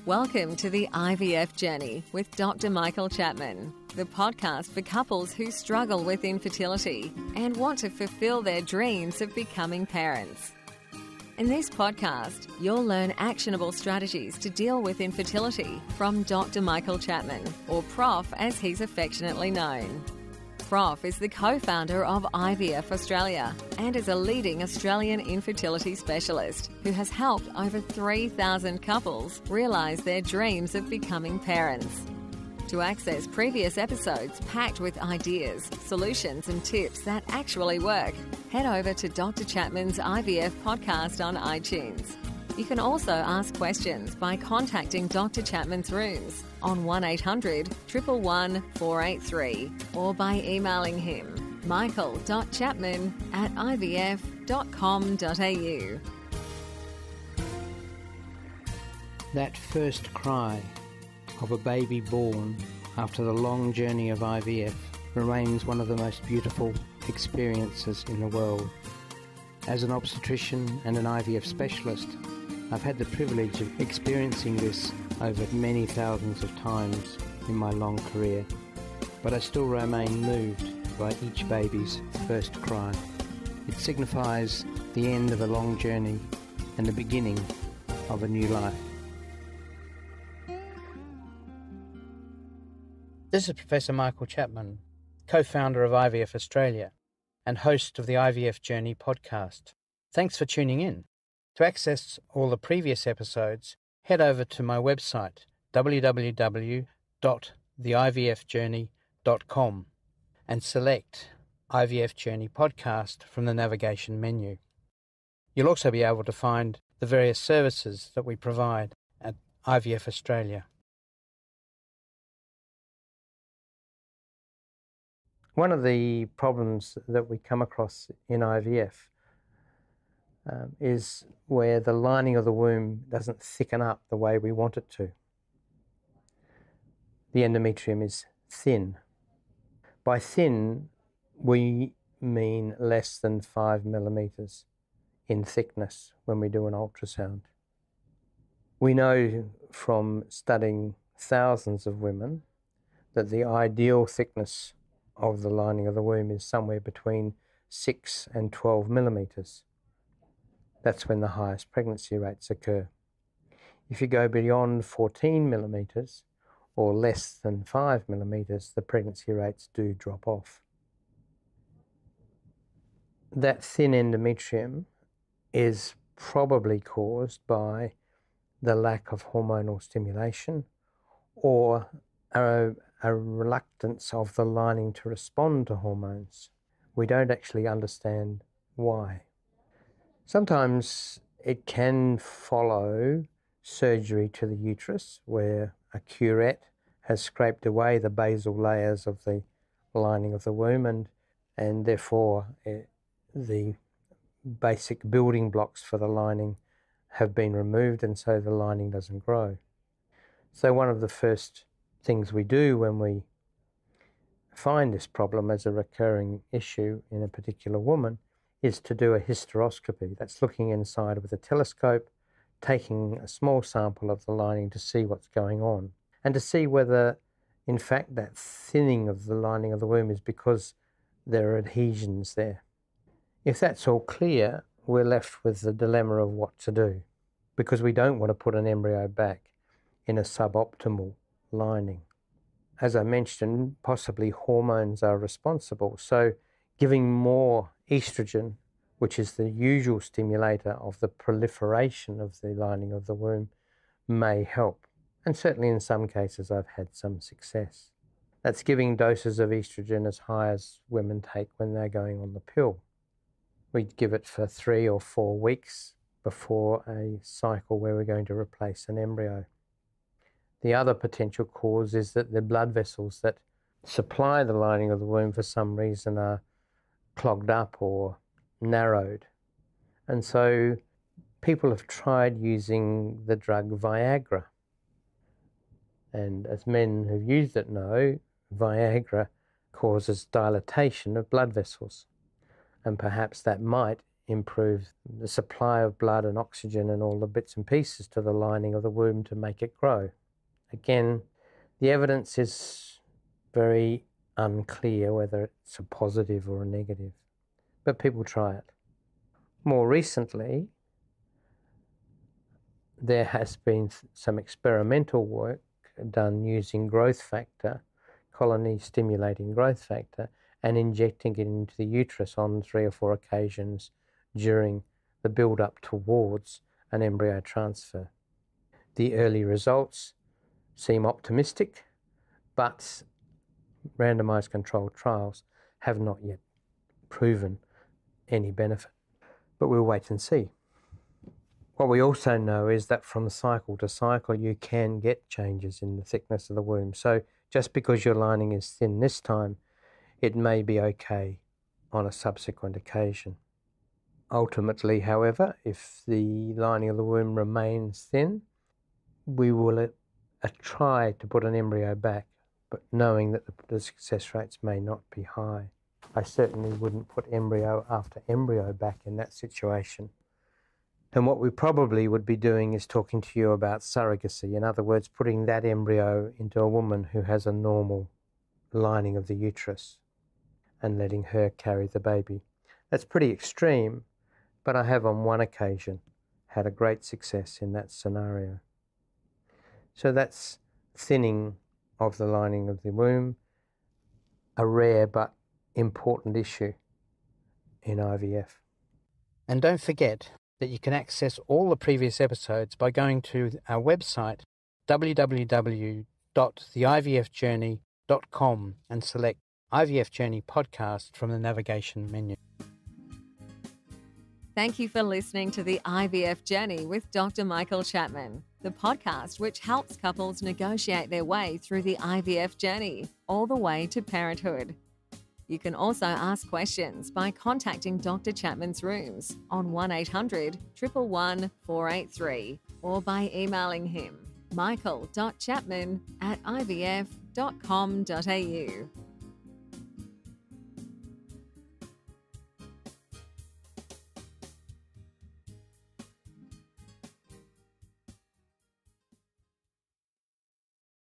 Welcome to the IVF Journey with Dr. Michael Chapman, the podcast for couples who struggle with infertility and want to fulfill their dreams of becoming parents. In this podcast, you'll learn actionable strategies to deal with infertility from Dr. Michael Chapman, or Prof as he's affectionately known. Prof is the co-founder of IVF Australia and is a leading Australian infertility specialist who has helped over 3,000 couples realise their dreams of becoming parents. To access previous episodes packed with ideas, solutions and tips that actually work, head over to Dr. Chapman's IVF podcast on iTunes. You can also ask questions by contacting Dr. Chapman's rooms on 1800 111 483 or by emailing him michael.chapman@ivf.com.au. That first cry of a baby born after the long journey of IVF remains one of the most beautiful experiences in the world. As an obstetrician and an IVF specialist, I've had the privilege of experiencing this over many thousands of times in my long career, but I still remain moved by each baby's first cry. It signifies the end of a long journey and the beginning of a new life. This is Professor Michael Chapman, co-founder of IVF Australia and host of the IVF Journey podcast. Thanks for tuning in. To access all the previous episodes, head over to my website, www.theivfjourney.com, and select IVF Journey Podcast from the navigation menu. You'll also be able to find the various services that we provide at IVF Australia. One of the problems that we come across in IVF is where the lining of the womb doesn't thicken up the way we want it to. The endometrium is thin. By thin, we mean less than 5 millimeters in thickness when we do an ultrasound. We know from studying thousands of women that the ideal thickness of the lining of the womb is somewhere between 6 and 12 millimeters. That's when the highest pregnancy rates occur. If you go beyond 14 millimeters or less than 5 millimeters, the pregnancy rates do drop off. That thin endometrium is probably caused by the lack of hormonal stimulation or a reluctance of the lining to respond to hormones. We don't actually understand why. Sometimes it can follow surgery to the uterus, where a curette has scraped away the basal layers of the lining of the womb, and therefore the basic building blocks for the lining have been removed, and so the lining doesn't grow. So one of the first things we do when we find this problem as a recurring issue in a particular woman is to do a hysteroscopy. That's looking inside with a telescope, taking a small sample of the lining to see what's going on and to see whether, in fact, that thinning of the lining of the womb is because there are adhesions there. If that's all clear, we're left with the dilemma of what to do, because we don't want to put an embryo back in a suboptimal lining. As I mentioned, possibly hormones are responsible, so giving more estrogen, which is the usual stimulator of the proliferation of the lining of the womb, may help. And certainly in some cases I've had some success. That's giving doses of estrogen as high as women take when they're going on the pill. We give it for 3 or 4 weeks before a cycle where we're going to replace an embryo. The other potential cause is that the blood vessels that supply the lining of the womb for some reason are clogged up or narrowed. And so people have tried using the drug Viagra. And as men who've used it know, Viagra causes dilatation of blood vessels. And perhaps that might improve the supply of blood and oxygen and all the bits and pieces to the lining of the womb to make it grow. Again, the evidence is very unclear whether it's a positive or a negative, but people try it. More recently, there has been some experimental work done using growth factor, colony-stimulating growth factor, and injecting it into the uterus on 3 or 4 occasions during the build-up towards an embryo transfer. The early results seem optimistic, but randomized controlled trials have not yet proven any benefit. But we'll wait and see. What we also know is that from cycle to cycle you can get changes in the thickness of the womb. So just because your lining is thin this time, it may be okay on a subsequent occasion. Ultimately, however, if the lining of the womb remains thin, we will try to put an embryo back, but knowing that the success rates may not be high. I certainly wouldn't put embryo after embryo back in that situation. And what we probably would be doing is talking to you about surrogacy. In other words, putting that embryo into a woman who has a normal lining of the uterus and letting her carry the baby. That's pretty extreme, but I have on one occasion had a great success in that scenario. So that's thinning of the lining of the womb, a rare but important issue in IVF. And don't forget that you can access all the previous episodes by going to our website www.theivfjourney.com and select IVF Journey podcast from the navigation menu. Thank you for listening to the IVF Journey with Dr. Michael Chapman, the podcast which helps couples negotiate their way through the IVF journey, all the way to parenthood. You can also ask questions by contacting Dr. Chapman's rooms on 1-800-111-483 or by emailing him michael.chapman@ivf.com.au.